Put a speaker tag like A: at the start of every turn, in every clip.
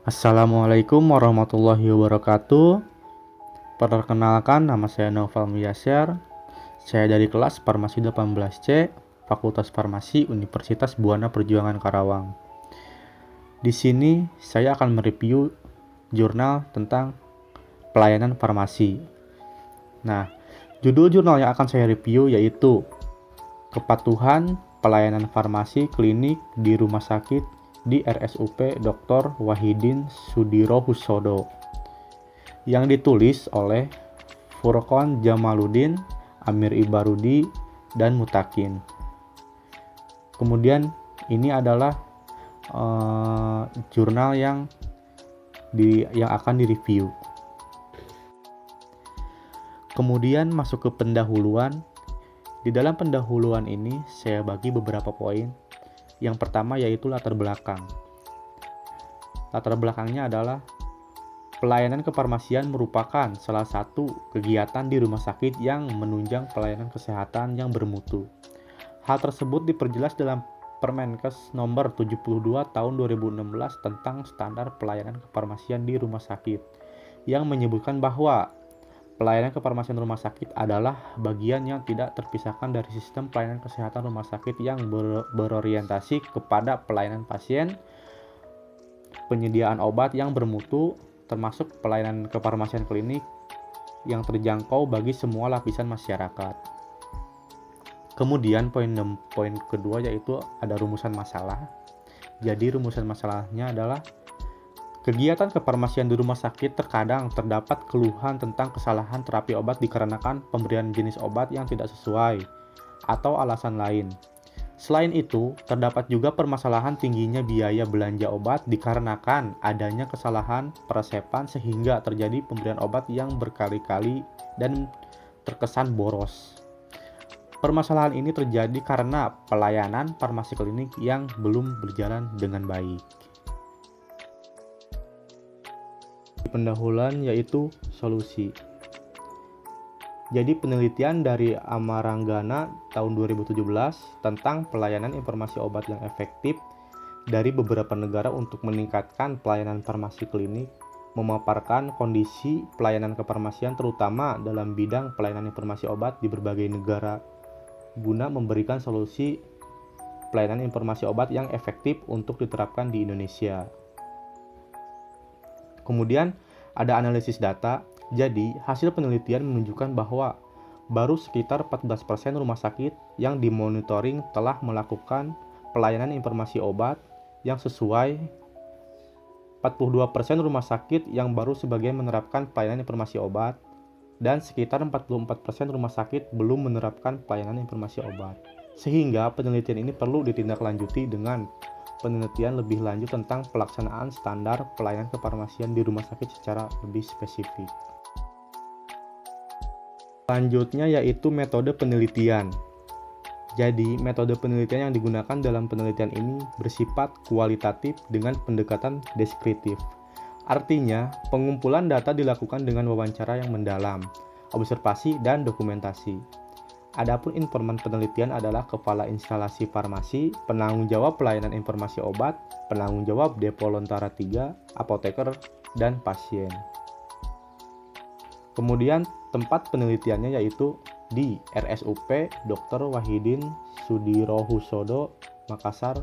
A: Assalamualaikum warahmatullahi wabarakatuh. Perkenalkan, nama saya Noval Miyasir. Saya dari kelas Farmasi 18C, Fakultas Farmasi Universitas Buana Perjuangan Karawang. Di sini saya akan mereview jurnal tentang pelayanan farmasi. Nah, judul jurnal yang akan saya review yaitu Kepatuhan Pelayanan Farmasi Klinik di Rumah Sakit di RSUP Dr. Wahidin Sudirohusodo, yang ditulis oleh Furqon Jamaluddin, Amir Ibarudi, dan Mutakin. Kemudian ini adalah jurnal yang akan direview. Kemudian masuk ke pendahuluan. Di dalam pendahuluan ini saya bagi beberapa poin. Yang pertama yaitu latar belakang. Latar belakangnya adalah pelayanan kefarmasian merupakan salah satu kegiatan di rumah sakit yang menunjang pelayanan kesehatan yang bermutu. Hal tersebut diperjelas dalam Permenkes nomor 72 tahun 2016 tentang standar pelayanan kefarmasian di rumah sakit, yang menyebutkan bahwa pelayanan kefarmasian rumah sakit adalah bagian yang tidak terpisahkan dari sistem pelayanan kesehatan rumah sakit yang berorientasi kepada pelayanan pasien, penyediaan obat yang bermutu, termasuk pelayanan kefarmasian klinik yang terjangkau bagi semua lapisan masyarakat. Kemudian poin kedua yaitu ada rumusan masalah. Jadi rumusan masalahnya adalah kegiatan kefarmasian di rumah sakit terkadang terdapat keluhan tentang kesalahan terapi obat dikarenakan pemberian jenis obat yang tidak sesuai atau alasan lain. Selain itu, terdapat juga permasalahan tingginya biaya belanja obat dikarenakan adanya kesalahan peresepan sehingga terjadi pemberian obat yang berkali-kali dan terkesan boros. Permasalahan ini terjadi karena pelayanan farmasi klinik yang belum berjalan dengan baik. Pendahuluan yaitu solusi. Jadi penelitian dari Amaranggana tahun 2017 tentang pelayanan informasi obat yang efektif dari beberapa negara untuk meningkatkan pelayanan farmasi klinik memaparkan kondisi pelayanan kefarmasian terutama dalam bidang pelayanan informasi obat di berbagai negara guna memberikan solusi pelayanan informasi obat yang efektif untuk diterapkan di Indonesia. Kemudian ada analisis data. Jadi, hasil penelitian menunjukkan bahwa baru sekitar 14% rumah sakit yang dimonitoring telah melakukan pelayanan informasi obat yang sesuai. 42% rumah sakit yang baru sebagian menerapkan pelayanan informasi obat, dan sekitar 44% rumah sakit belum menerapkan pelayanan informasi obat. Sehingga penelitian ini perlu ditindaklanjuti dengan penelitian lebih lanjut tentang pelaksanaan standar pelayanan kefarmasian di rumah sakit secara lebih spesifik. Selanjutnya yaitu metode penelitian. Jadi, metode penelitian yang digunakan dalam penelitian ini bersifat kualitatif dengan pendekatan deskriptif. Artinya, pengumpulan data dilakukan dengan wawancara yang mendalam, observasi, dan dokumentasi. Adapun informan penelitian adalah kepala instalasi farmasi, penanggung jawab pelayanan informasi obat, penanggung jawab depo Lontara 3, apoteker, dan pasien. Kemudian tempat penelitiannya yaitu di RSUP Dr. Wahidin Sudirohusodo, Makassar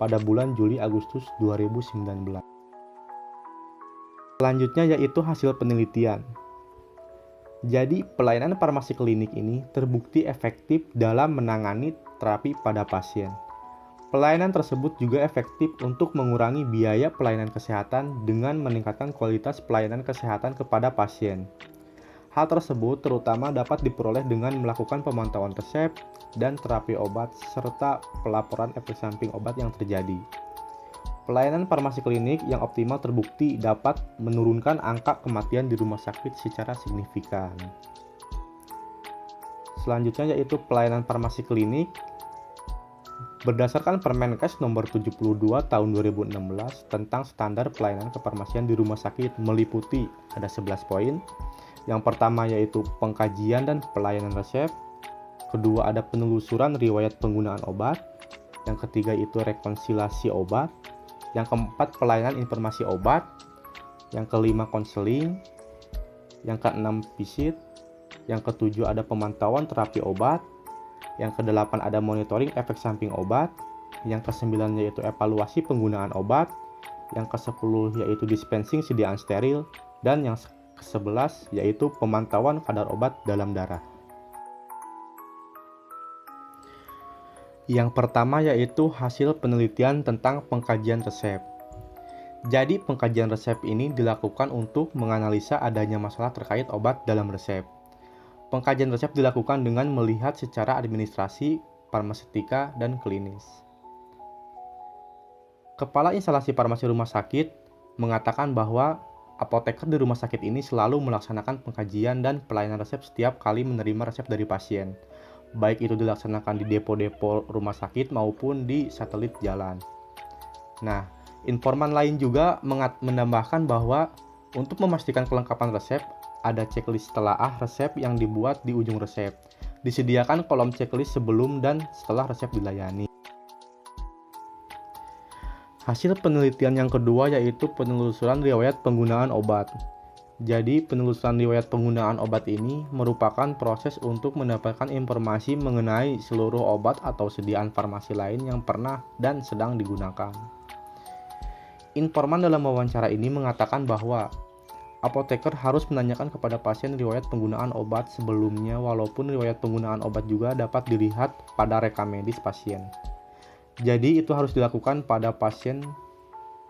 A: pada bulan Juli-Agustus 2019. Selanjutnya yaitu hasil penelitian. Jadi, pelayanan farmasi klinik ini terbukti efektif dalam menangani terapi pada pasien. Pelayanan tersebut juga efektif untuk mengurangi biaya pelayanan kesehatan dengan meningkatkan kualitas pelayanan kesehatan kepada pasien. Hal tersebut terutama dapat diperoleh dengan melakukan pemantauan resep dan terapi obat serta pelaporan efek samping obat yang terjadi. Pelayanan farmasi klinik yang optimal terbukti dapat menurunkan angka kematian di rumah sakit secara signifikan. Selanjutnya yaitu pelayanan farmasi klinik. Berdasarkan Permenkes nomor 72 tahun 2016 tentang standar pelayanan kefarmasian di rumah sakit meliputi ada 11 poin. Yang pertama yaitu pengkajian dan pelayanan resep. Kedua ada penelusuran riwayat penggunaan obat. Yang ketiga itu rekonsiliasi obat. Yang keempat, pelayanan informasi obat. Yang kelima, konseling. Yang keenam, visit. Yang ketujuh, ada pemantauan terapi obat. Yang kedelapan, ada monitoring efek samping obat. Yang kesembilan, yaitu evaluasi penggunaan obat. Yang kesepuluh, yaitu dispensing sediaan steril. Dan yang ke-11, yaitu pemantauan kadar obat dalam darah. Yang pertama yaitu hasil penelitian tentang pengkajian resep. Jadi pengkajian resep ini dilakukan untuk menganalisa adanya masalah terkait obat dalam resep. Pengkajian resep dilakukan dengan melihat secara administrasi, farmaseutika, dan klinis. Kepala instalasi farmasi rumah sakit mengatakan bahwa apoteker di rumah sakit ini selalu melaksanakan pengkajian dan pelayanan resep setiap kali menerima resep dari pasien, baik itu dilaksanakan di depo-depo rumah sakit maupun di satelit jalan. Nah, informan lain juga menambahkan bahwa untuk memastikan kelengkapan resep, ada checklist telaah resep yang dibuat di ujung resep. Disediakan kolom checklist sebelum dan setelah resep dilayani. Hasil penelitian yang kedua yaitu penelusuran riwayat penggunaan obat. Jadi, penelusuran riwayat penggunaan obat ini merupakan proses untuk mendapatkan informasi mengenai seluruh obat atau sediaan farmasi lain yang pernah dan sedang digunakan. Informan dalam wawancara ini mengatakan bahwa apoteker harus menanyakan kepada pasien riwayat penggunaan obat sebelumnya, walaupun riwayat penggunaan obat juga dapat dilihat pada rekam medis pasien. Jadi, itu harus dilakukan pada pasien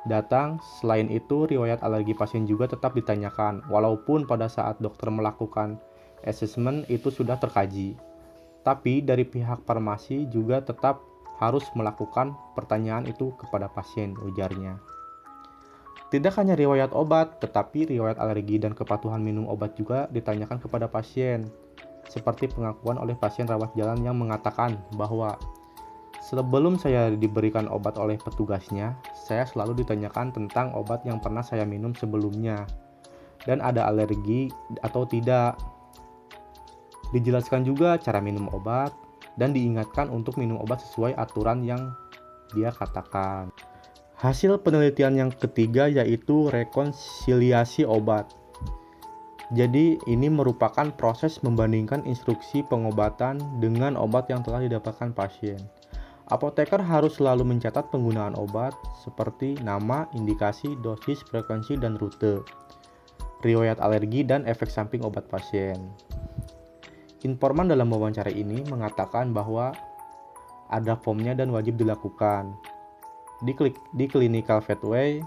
A: datang. Selain itu, riwayat alergi pasien juga tetap ditanyakan, walaupun pada saat dokter melakukan asesmen itu sudah terkaji. Tapi dari pihak farmasi juga tetap harus melakukan pertanyaan itu kepada pasien, ujarnya. Tidak hanya riwayat obat, tetapi riwayat alergi dan kepatuhan minum obat juga ditanyakan kepada pasien, seperti pengakuan oleh pasien rawat jalan yang mengatakan bahwa sebelum saya diberikan obat oleh petugasnya, saya selalu ditanyakan tentang obat yang pernah saya minum sebelumnya dan ada alergi atau tidak. Dijelaskan juga cara minum obat dan diingatkan untuk minum obat sesuai aturan yang dia katakan. Hasil penelitian yang ketiga yaitu rekonsiliasi obat. Jadi ini merupakan proses membandingkan instruksi pengobatan dengan obat yang telah didapatkan pasien. Apoteker harus selalu mencatat penggunaan obat seperti nama, indikasi, dosis, frekuensi, dan rute, riwayat alergi, dan efek samping obat pasien. Informan dalam wawancara ini mengatakan bahwa ada formnya dan wajib dilakukan. Di clinical pathway,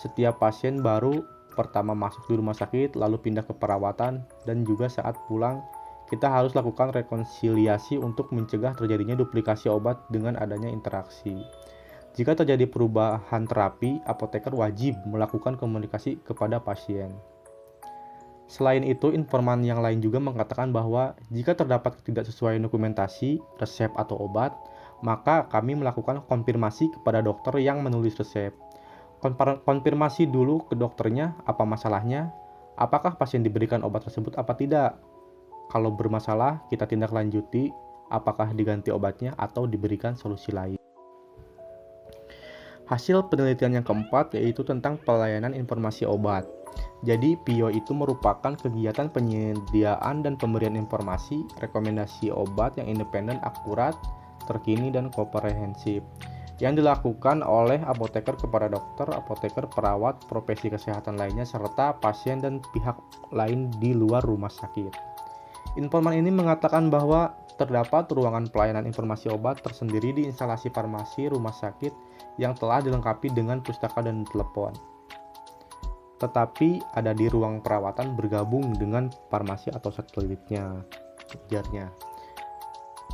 A: setiap pasien baru pertama masuk di rumah sakit, lalu pindah ke perawatan, dan juga saat pulang, kita harus lakukan rekonsiliasi untuk mencegah terjadinya duplikasi obat dengan adanya interaksi. Jika terjadi perubahan terapi, apoteker wajib melakukan komunikasi kepada pasien. Selain itu, informan yang lain juga mengatakan bahwa jika terdapat ketidaksesuaian dokumentasi, resep atau obat, maka kami melakukan konfirmasi kepada dokter yang menulis resep. Konfirmasi dulu ke dokternya apa masalahnya, apakah pasien diberikan obat tersebut apa tidak. Kalau bermasalah, kita tindak lanjuti apakah diganti obatnya atau diberikan solusi lain. Hasil penelitian yang keempat yaitu tentang pelayanan informasi obat. Jadi, PIO itu merupakan kegiatan penyediaan dan pemberian informasi, rekomendasi obat yang independen, akurat, terkini, dan komprehensif yang dilakukan oleh apoteker kepada dokter, apoteker, perawat, profesi kesehatan lainnya, serta pasien dan pihak lain di luar rumah sakit. Informan ini mengatakan bahwa terdapat ruangan pelayanan informasi obat tersendiri di instalasi farmasi rumah sakit yang telah dilengkapi dengan pustaka dan telepon. Tetapi ada di ruang perawatan bergabung dengan farmasi atau satelitnya, ujarnya.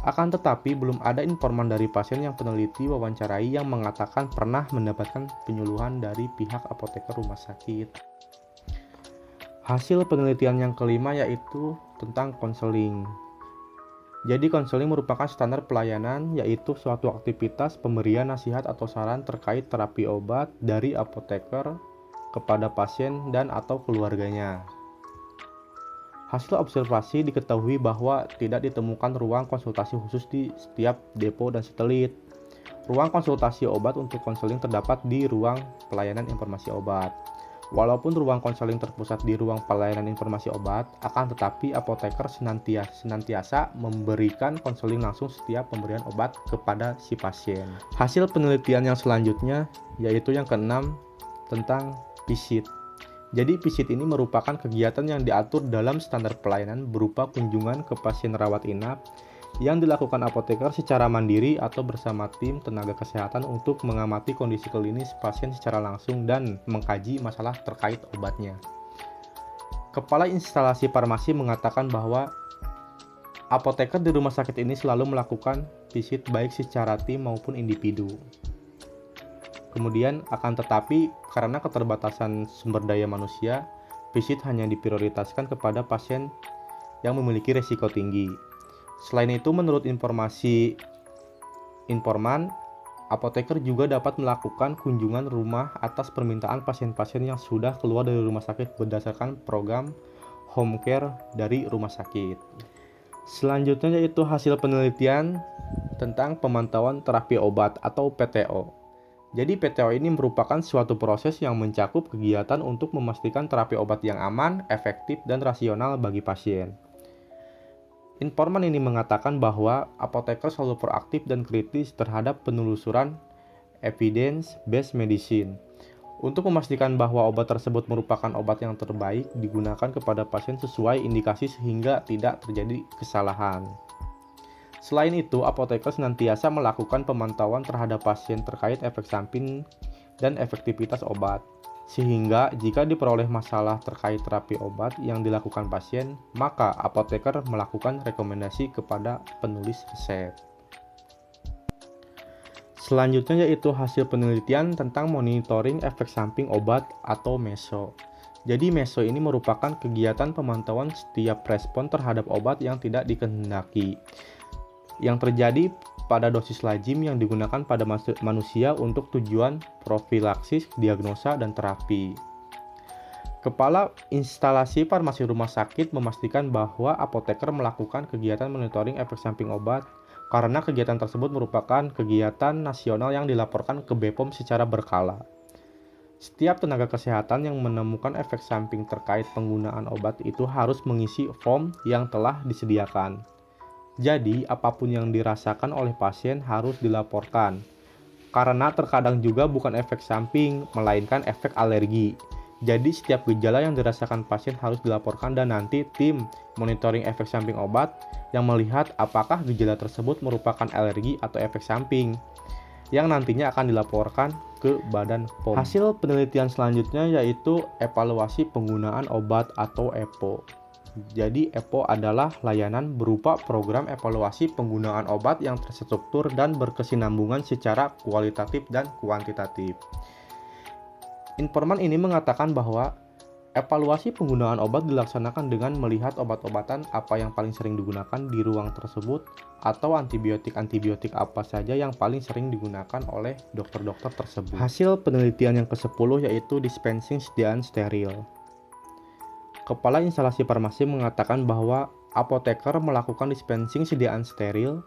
A: Akan tetapi belum ada informan dari pasien yang peneliti wawancarai yang mengatakan pernah mendapatkan penyuluhan dari pihak apoteker rumah sakit. Hasil penelitian yang kelima yaitu tentang konseling. Jadi konseling merupakan standar pelayanan, yaitu suatu aktivitas pemberian nasihat atau saran terkait terapi obat dari apoteker kepada pasien dan atau keluarganya. Hasil observasi diketahui bahwa tidak ditemukan ruang konsultasi khusus di setiap depo dan satelit. Ruang konsultasi obat untuk konseling terdapat di ruang pelayanan informasi obat. Walaupun ruang konseling terpusat di ruang pelayanan informasi obat, akan tetapi apoteker senantiasa memberikan konseling langsung setiap pemberian obat kepada si pasien. Hasil penelitian yang selanjutnya yaitu yang keenam tentang visit. Jadi visit ini merupakan kegiatan yang diatur dalam standar pelayanan berupa kunjungan ke pasien rawat inap yang dilakukan apoteker secara mandiri atau bersama tim tenaga kesehatan untuk mengamati kondisi klinis pasien secara langsung dan mengkaji masalah terkait obatnya. Kepala instalasi farmasi mengatakan bahwa apoteker di rumah sakit ini selalu melakukan visit baik secara tim maupun individu. Kemudian akan tetapi karena keterbatasan sumber daya manusia, visit hanya diprioritaskan kepada pasien yang memiliki risiko tinggi. Selain itu, menurut informasi informan, apoteker juga dapat melakukan kunjungan rumah atas permintaan pasien-pasien yang sudah keluar dari rumah sakit berdasarkan program home care dari rumah sakit. Selanjutnya yaitu hasil penelitian tentang pemantauan terapi obat atau PTO. Jadi PTO ini merupakan suatu proses yang mencakup kegiatan untuk memastikan terapi obat yang aman, efektif, dan rasional bagi pasien. Informan ini mengatakan bahwa apoteker selalu proaktif dan kritis terhadap penelusuran evidence-based medicine untuk memastikan bahwa obat tersebut merupakan obat yang terbaik digunakan kepada pasien sesuai indikasi sehingga tidak terjadi kesalahan. Selain itu, apoteker senantiasa melakukan pemantauan terhadap pasien terkait efek samping dan efektivitas obat. Sehingga jika diperoleh masalah terkait terapi obat yang dilakukan pasien, maka apoteker melakukan rekomendasi kepada penulis resep. Selanjutnya yaitu hasil penelitian tentang monitoring efek samping obat atau MESO. Jadi MESO ini merupakan kegiatan pemantauan setiap respon terhadap obat yang tidak dikehendaki, yang terjadi pada dosis lazim yang digunakan pada manusia untuk tujuan profilaksis, diagnosa, dan terapi. Kepala instalasi farmasi rumah sakit memastikan bahwa apoteker melakukan kegiatan monitoring efek samping obat karena kegiatan tersebut merupakan kegiatan nasional yang dilaporkan ke BPOM secara berkala. Setiap tenaga kesehatan yang menemukan efek samping terkait penggunaan obat itu harus mengisi form yang telah disediakan. Jadi, apapun yang dirasakan oleh pasien harus dilaporkan. Karena terkadang juga bukan efek samping, melainkan efek alergi. Jadi, setiap gejala yang dirasakan pasien harus dilaporkan dan nanti tim monitoring efek samping obat yang melihat apakah gejala tersebut merupakan alergi atau efek samping, yang nantinya akan dilaporkan ke Badan POM. Hasil penelitian selanjutnya yaitu evaluasi penggunaan obat atau EPO. Jadi EPO adalah layanan berupa program evaluasi penggunaan obat yang terstruktur dan berkesinambungan secara kualitatif dan kuantitatif. Informan ini mengatakan bahwa evaluasi penggunaan obat dilaksanakan dengan melihat obat-obatan apa yang paling sering digunakan di ruang tersebut atau antibiotik-antibiotik apa saja yang paling sering digunakan oleh dokter-dokter tersebut. Hasil penelitian yang ke-10 yaitu dispensing sediaan steril. Kepala instalasi farmasi mengatakan bahwa apoteker melakukan dispensing sediaan steril.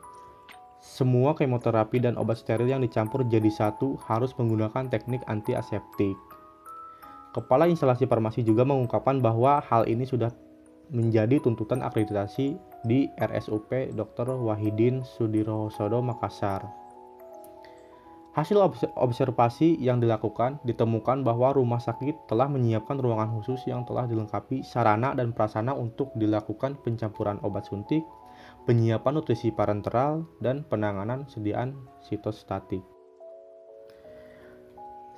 A: Semua kemoterapi dan obat steril yang dicampur jadi satu harus menggunakan teknik antiaseptik. Kepala instalasi farmasi juga mengungkapkan bahwa hal ini sudah menjadi tuntutan akreditasi di RSUP Dr. Wahidin Sudirohusodo Makassar. Hasil observasi yang dilakukan ditemukan bahwa rumah sakit telah menyiapkan ruangan khusus yang telah dilengkapi sarana dan prasarana untuk dilakukan pencampuran obat suntik, penyiapan nutrisi parenteral, dan penanganan sediaan sitostatik.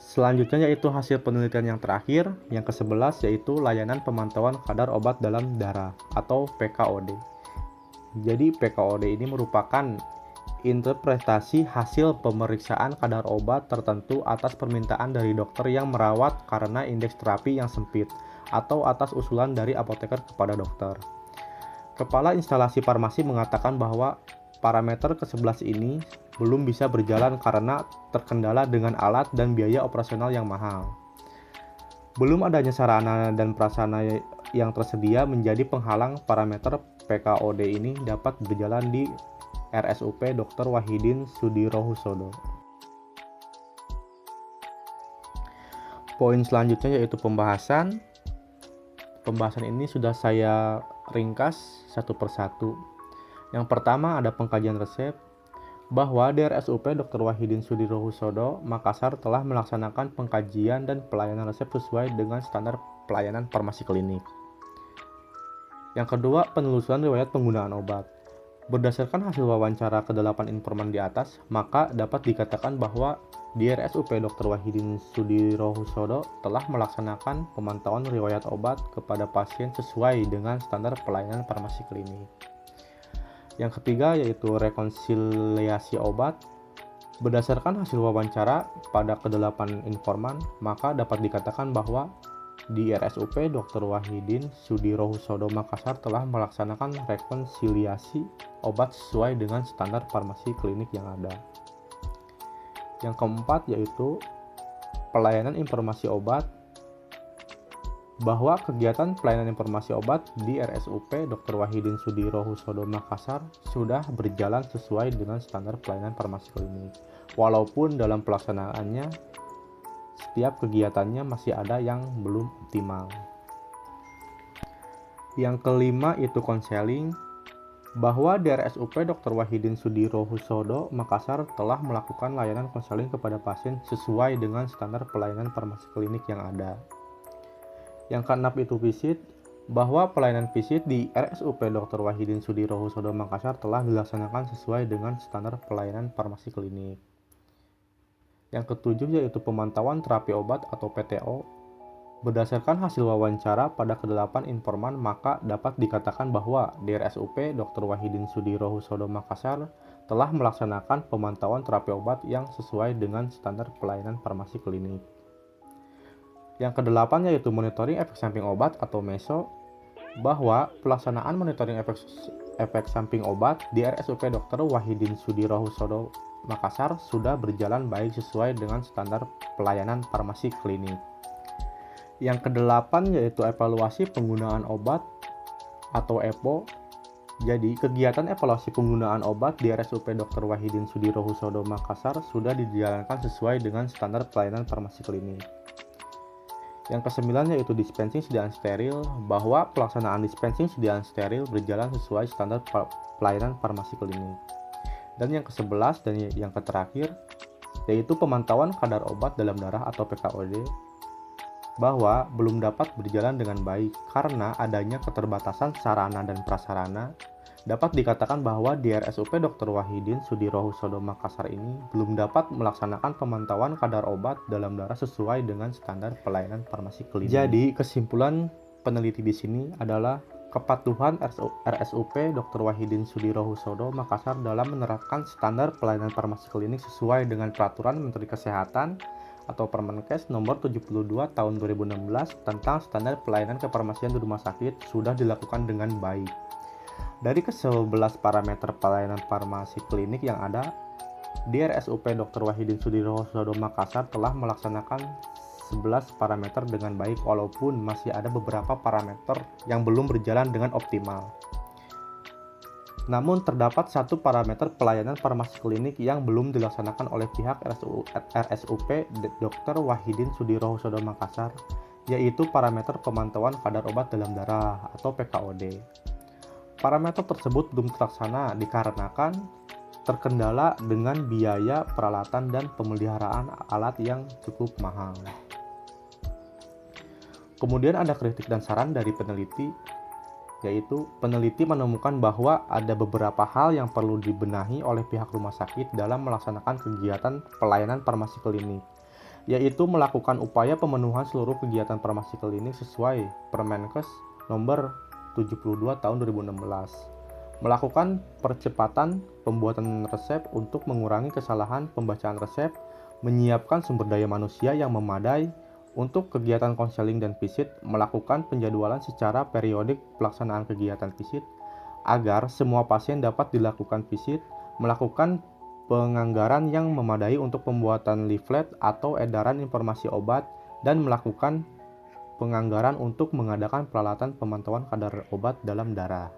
A: Selanjutnya yaitu hasil penelitian yang terakhir, yang ke-11 yaitu layanan pemantauan kadar obat dalam darah atau PKOD. Jadi PKOD ini merupakan interpretasi hasil pemeriksaan kadar obat tertentu atas permintaan dari dokter yang merawat karena indeks terapi yang sempit atau atas usulan dari apoteker kepada dokter. Kepala instalasi farmasi mengatakan bahwa parameter ke-11 ini belum bisa berjalan karena terkendala dengan alat dan biaya operasional yang mahal. Belum adanya sarana dan prasarana yang tersedia menjadi penghalang parameter PKOD ini dapat berjalan di RSUP Dr. Wahidin Sudirohusodo. Poin selanjutnya yaitu pembahasan. Pembahasan ini sudah saya ringkas satu persatu. Yang pertama ada pengkajian resep, bahwa DRSUP Dr. Wahidin Sudirohusodo Makassar telah melaksanakan pengkajian dan pelayanan resep sesuai dengan standar pelayanan farmasi klinik. Yang kedua, penelusuran riwayat penggunaan obat. Berdasarkan hasil wawancara ke-8 informan di atas, maka dapat dikatakan bahwa DRSUP Dr. Wahidin Sudirohusodo telah melaksanakan pemantauan riwayat obat kepada pasien sesuai dengan standar pelayanan farmasi klinik. Yang ketiga yaitu rekonsiliasi obat. Berdasarkan hasil wawancara pada ke-8 informan, maka dapat dikatakan bahwa di RSUP Dr. Wahidin Sudirohusodo Makassar telah melaksanakan rekonsiliasi obat sesuai dengan standar farmasi klinik yang ada. Yang keempat yaitu pelayanan informasi obat, bahwa kegiatan pelayanan informasi obat di RSUP Dr. Wahidin Sudirohusodo Makassar sudah berjalan sesuai dengan standar pelayanan farmasi klinik, walaupun dalam pelaksanaannya setiap kegiatannya masih ada yang belum optimal. Yang kelima itu konseling, bahwa di RSUP Dr. Wahidin Sudirohusodo Makassar telah melakukan layanan konseling kepada pasien sesuai dengan standar pelayanan farmasi klinik yang ada. Yang keenam itu visit, bahwa pelayanan visit di RSUP Dr. Wahidin Sudirohusodo Makassar telah dilaksanakan sesuai dengan standar pelayanan farmasi klinik. Yang ketujuh yaitu pemantauan terapi obat atau PTO. Berdasarkan hasil wawancara pada ke-8 informan, maka dapat dikatakan bahwa di RSUP Dr. Wahidin Sudirohusodo Makassar telah melaksanakan pemantauan terapi obat yang sesuai dengan standar pelayanan farmasi klinik. Yang ke-8 yaitu monitoring efek samping obat atau MESO, bahwa pelaksanaan monitoring efek samping obat di RSUP Dr. Wahidin Sudirohusodo Makassar sudah berjalan baik sesuai dengan standar pelayanan farmasi klinik. Yang ke-8 yaitu evaluasi penggunaan obat atau EPO. Jadi, kegiatan evaluasi penggunaan obat di RSUP Dr. Wahidin Sudirohusodo Makassar sudah dijalankan sesuai dengan standar pelayanan farmasi klinik. Yang ke-9 yaitu dispensing sediaan steril, bahwa pelaksanaan dispensing sediaan steril berjalan sesuai standar pelayanan farmasi klinik. Dan yang ke-11 dan yang terakhir yaitu pemantauan kadar obat dalam darah atau PKOD, bahwa belum dapat berjalan dengan baik karena adanya keterbatasan sarana dan prasarana. Dapat dikatakan bahwa di RSUP Dr. Wahidin Sudirohusodo Makassar ini belum dapat melaksanakan pemantauan kadar obat dalam darah sesuai dengan standar pelayanan farmasi klinik. Jadi, kesimpulan peneliti di sini adalah kepatuhan RSUP Dr. Wahidin Sudirohusodo Makassar dalam menerapkan standar pelayanan farmasi klinik sesuai dengan peraturan Menteri Kesehatan atau Permenkes nomor 72 tahun 2016 tentang standar pelayanan kefarmasian di rumah sakit sudah dilakukan dengan baik. Dari ke-11 parameter pelayanan farmasi klinik yang ada, di RSUP Dr. Wahidin Sudirohusodo Makassar telah melaksanakan 11 parameter dengan baik walaupun masih ada beberapa parameter yang belum berjalan dengan optimal. Namun terdapat satu parameter pelayanan farmasi klinik yang belum dilaksanakan oleh pihak RSUP Dr. Wahidin Sudirohusodo Makassar, yaitu parameter pemantauan kadar obat dalam darah atau PKOD. Parameter tersebut belum terlaksana dikarenakan terkendala dengan biaya peralatan dan pemeliharaan alat yang cukup mahal. Kemudian ada kritik dan saran dari peneliti, yaitu peneliti menemukan bahwa ada beberapa hal yang perlu dibenahi oleh pihak rumah sakit dalam melaksanakan kegiatan pelayanan farmasi klinik, yaitu melakukan upaya pemenuhan seluruh kegiatan farmasi klinik sesuai Permenkes nomor 72 tahun 2016, melakukan percepatan pembuatan resep untuk mengurangi kesalahan pembacaan resep, menyiapkan sumber daya manusia yang memadai untuk kegiatan konseling dan visit, melakukan penjadwalan secara periodik pelaksanaan kegiatan visit agar semua pasien dapat dilakukan visit, melakukan penganggaran yang memadai untuk pembuatan leaflet atau edaran informasi obat, dan melakukan penganggaran untuk mengadakan peralatan pemantauan kadar obat dalam darah.